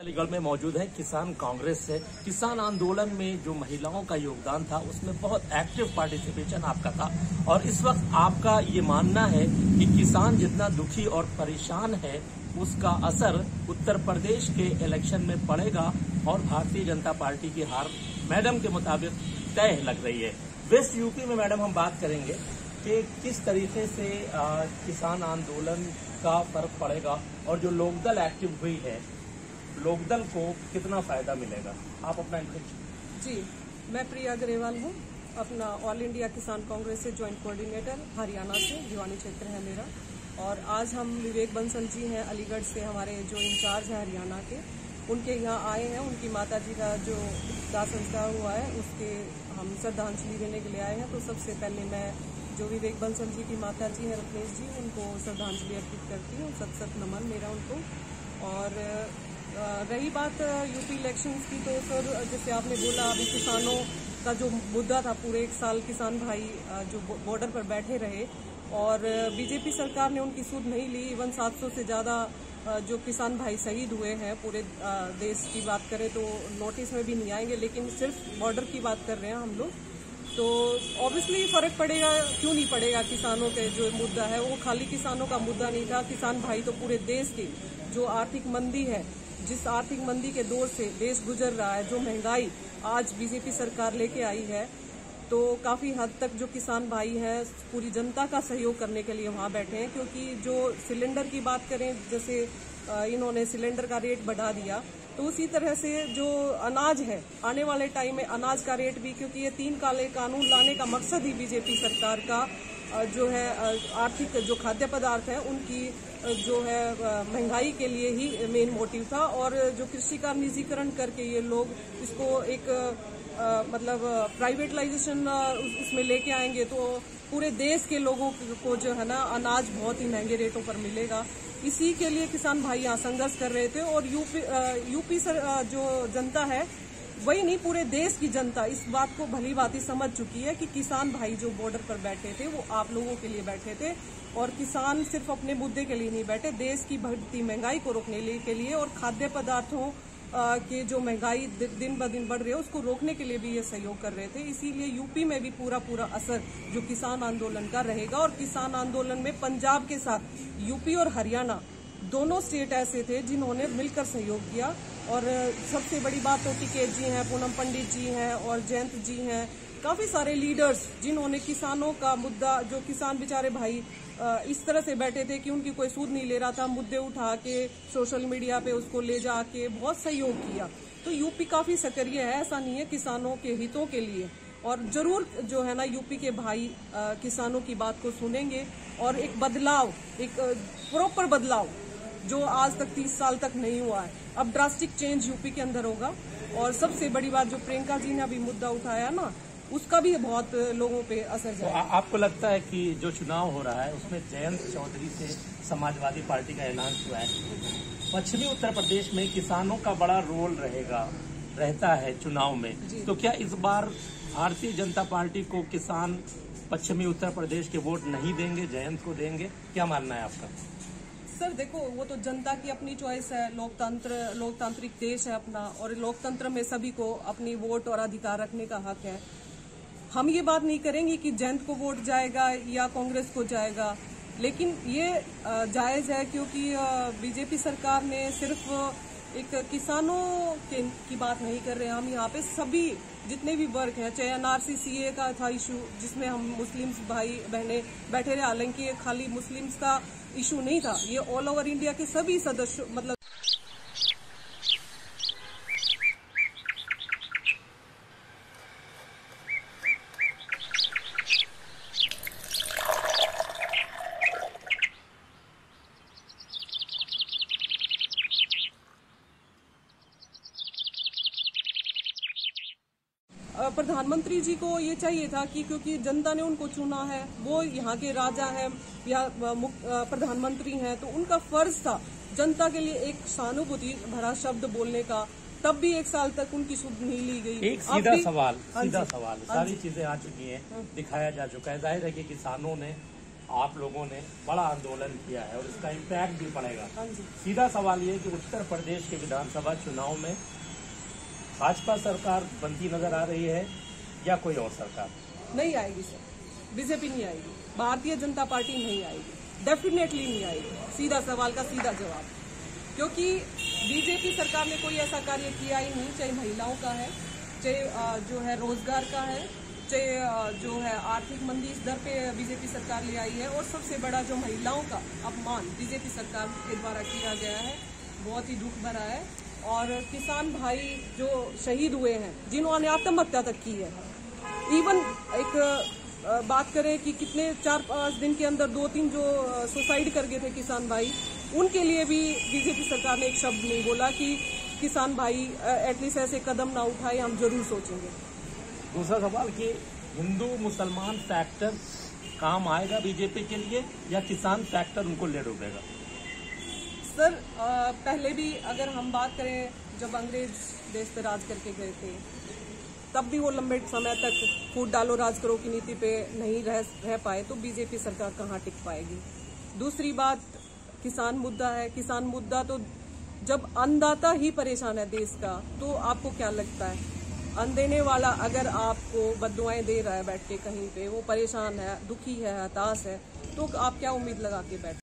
अलीगढ़ में मौजूद है किसान कांग्रेस से। किसान आंदोलन में जो महिलाओं का योगदान था उसमें बहुत एक्टिव पार्टिसिपेशन आपका था और इस वक्त आपका ये मानना है कि किसान जितना दुखी और परेशान है उसका असर उत्तर प्रदेश के इलेक्शन में पड़ेगा और भारतीय जनता पार्टी की हार मैडम के मुताबिक तय लग रही है। वेस्ट यूपी में मैडम हम बात करेंगे कि किस तरीके से किसान आंदोलन का फर्क पड़ेगा और जो लोकदल एक्टिव हुई है लोकदल को कितना फायदा मिलेगा। आप अपना इंट्रोडक्शन। जी, मैं प्रिया ग्रेवाल हूँ, अपना ऑल इंडिया किसान कांग्रेस से ज्वाइंट कोऑर्डिनेटर, हरियाणा से भिवानी क्षेत्र है मेरा। और आज हम विवेक बंसल जी हैं अलीगढ़ से, हमारे जो इंचार्ज हैं हरियाणा के, उनके यहाँ आए हैं। उनकी माता जी का जो दाह संस्कार हुआ है उसके हम श्रद्धांजलि देने के लिए आए हैं। तो सबसे पहले मैं जो विवेक बंसल जी की माता जी हैं रत्नेश जी, उनको श्रद्धांजलि अर्पित करती हूँ। सत नमन मेरा उनको। और रही बात यूपी इलेक्शंस की, तो सर जैसे आपने बोला अभी किसानों का जो मुद्दा था, पूरे एक साल किसान भाई जो बॉर्डर पर बैठे रहे और बीजेपी सरकार ने उनकी सुध नहीं ली। इवन 700 से ज़्यादा जो किसान भाई शहीद हुए हैं पूरे देश की बात करें तो नोटिस में भी नहीं आएंगे, लेकिन सिर्फ बॉर्डर की बात कर रहे हैं हम लोग। तो ऑब्वियसली फर्क पड़ेगा, क्यों नहीं पड़ेगा। किसानों के जो मुद्दा है वो खाली किसानों का मुद्दा नहीं था। किसान भाई तो पूरे देश की जो आर्थिक मंदी है, जिस आर्थिक मंदी के दौर से देश गुजर रहा है, जो महंगाई आज बीजेपी सरकार लेके आई है, तो काफी हद तक जो किसान भाई हैं पूरी जनता का सहयोग करने के लिए वहां बैठे हैं। क्योंकि जो सिलेंडर की बात करें, जैसे इन्होंने सिलेंडर का रेट बढ़ा दिया, तो उसी तरह से जो अनाज है आने वाले टाइम में अनाज का रेट भी, क्योंकि ये 3 काले कानून लाने का मकसद ही बीजेपी सरकार का जो है आर्थिक जो खाद्य पदार्थ है उनकी जो है महंगाई के लिए ही मेन मोटिव था। और जो कृषि का निजीकरण करके ये लोग इसको एक मतलब प्राइवेटलाइजेशन उसमें लेके आएंगे तो पूरे देश के लोगों को जो है ना अनाज बहुत ही महंगे रेटों पर मिलेगा। इसी के लिए किसान भाई यहाँ संघर्ष कर रहे थे। और यूपी जो जनता है, वही नहीं पूरे देश की जनता इस बात को भली भांति समझ चुकी है कि किसान भाई जो बॉर्डर पर बैठे थे वो आप लोगों के लिए बैठे थे। और किसान सिर्फ अपने मुद्दे के लिए नहीं बैठे, देश की बढ़ती महंगाई को रोकने के लिए और खाद्य पदार्थों के जो महंगाई दिन ब दिन बढ़ रही है उसको रोकने के लिए भी ये सहयोग कर रहे थे। इसीलिए यूपी में भी पूरा असर जो किसान आंदोलन का रहेगा। और किसान आंदोलन में पंजाब के साथ यूपी और हरियाणा दोनों स्टेट ऐसे थे जिन्होंने मिलकर सहयोग किया। और सबसे बड़ी बात तो टिकैत जी हैं, पूनम पंडित जी हैं और जयंत जी हैं, काफी सारे लीडर्स जिन्होंने किसानों का मुद्दा, जो किसान बेचारे भाई इस तरह से बैठे थे कि उनकी कोई सूद नहीं ले रहा था, मुद्दे उठा के सोशल मीडिया पे उसको ले जाके बहुत सहयोग किया। तो यूपी काफी सक्रिय है, ऐसा नहीं है, किसानों के हितों के लिए। और जरूर जो है ना यूपी के भाई किसानों की बात को सुनेंगे और एक बदलाव, एक प्रॉपर बदलाव जो आज तक 30 साल तक नहीं हुआ है, अब ड्रास्टिक चेंज यूपी के अंदर होगा। और सबसे बड़ी बात जो प्रियंका जी ने अभी मुद्दा उठाया ना, उसका भी बहुत लोगों पे असर जाएगा। तो आपको लगता है कि जो चुनाव हो रहा है उसमें जयंत चौधरी से समाजवादी पार्टी का ऐलान हुआ है, पश्चिमी उत्तर प्रदेश में किसानों का बड़ा रोल रहता है चुनाव में, तो क्या इस बार भारतीय जनता पार्टी को किसान पश्चिमी उत्तर प्रदेश के वोट नहीं देंगे, जयंत को देंगे? क्या मानना है आपका? सर देखो, वो तो जनता की अपनी चॉइस है। लोकतांत्रिक देश है अपना, और लोकतंत्र में सभी को अपनी वोट और अधिकार रखने का हक है। हम ये बात नहीं करेंगे कि जयंत को वोट जाएगा या कांग्रेस को जाएगा, लेकिन ये जायज है क्योंकि बीजेपी सरकार ने सिर्फ एक किसानों की बात नहीं कर रहे हैं। हम यहाँ पे सभी जितने भी वर्ग हैं, चाहे एनआरसी सीए का था इशू जिसमें हम मुस्लिम्स भाई बहने बैठे रहे, हालांकि खाली मुस्लिम्स का इशू नहीं था, ये ऑल ओवर इंडिया के सभी सदस्य मतलब प्रधानमंत्री जी को ये चाहिए था कि क्योंकि जनता ने उनको चुना है, वो यहाँ के राजा हैं या प्रधानमंत्री हैं, तो उनका फर्ज था जनता के लिए एक सहानुभूति भरा शब्द बोलने का। तब भी 1 साल तक उनकी सुध नहीं ली गई। एक सीधा सवाल सारी चीजें आ चुकी हैं, दिखाया जा चुका है। जाहिर है कि किसानों ने आप लोगों ने बड़ा आंदोलन किया है और इसका इम्पैक्ट भी पड़ेगा। हाँ जी। सीधा सवाल ये कि उत्तर प्रदेश के विधानसभा चुनाव में भाजपा सरकार बनती नजर आ रही है या कोई और सरकार? नहीं आएगी सर, बीजेपी नहीं आएगी, भारतीय जनता पार्टी नहीं आएगी, डेफिनेटली नहीं आएगी। सीधा सवाल का सीधा जवाब, क्योंकि बीजेपी सरकार ने कोई ऐसा कार्य किया ही नहीं, चाहे महिलाओं का है, चाहे जो है रोजगार का है, चाहे जो है आर्थिक मंदी इस दर पे बीजेपी सरकार ले आई है, और सबसे बड़ा जो महिलाओं का अपमान बीजेपी सरकार के द्वारा किया गया है, बहुत ही दुख भरा है। और किसान भाई जो शहीद हुए हैं, जिन्होंने आत्महत्या तक की है, इवन एक बात करें कि कितने 4-5 दिन के अंदर 2-3 जो सुसाइड कर गए थे किसान भाई, उनके लिए भी बीजेपी सरकार ने एक शब्द नहीं बोला कि किसान भाई एटलीस्ट ऐसे कदम ना उठाए, हम जरूर सोचेंगे। दूसरा सवाल कि हिंदू मुसलमान फैक्टर काम आएगा बीजेपी के लिए या किसान फैक्टर उनको ले डूबेगा? सर पहले भी अगर हम बात करें, जब अंग्रेज देश पे राज करके गए थे, तब भी वो लंबे समय तक फूट डालो राज करो की नीति पे नहीं रह पाए, तो बीजेपी सरकार कहाँ टिक पाएगी। दूसरी बात किसान मुद्दा है। किसान मुद्दा तो जब अन्नदाता ही परेशान है देश का, तो आपको क्या लगता है अन्न देने वाला अगर आपको बद्दुआएं दे रहा है बैठ के कहीं पे, वो परेशान है, दुखी है, हताश है, तो आप क्या उम्मीद लगा के बैठ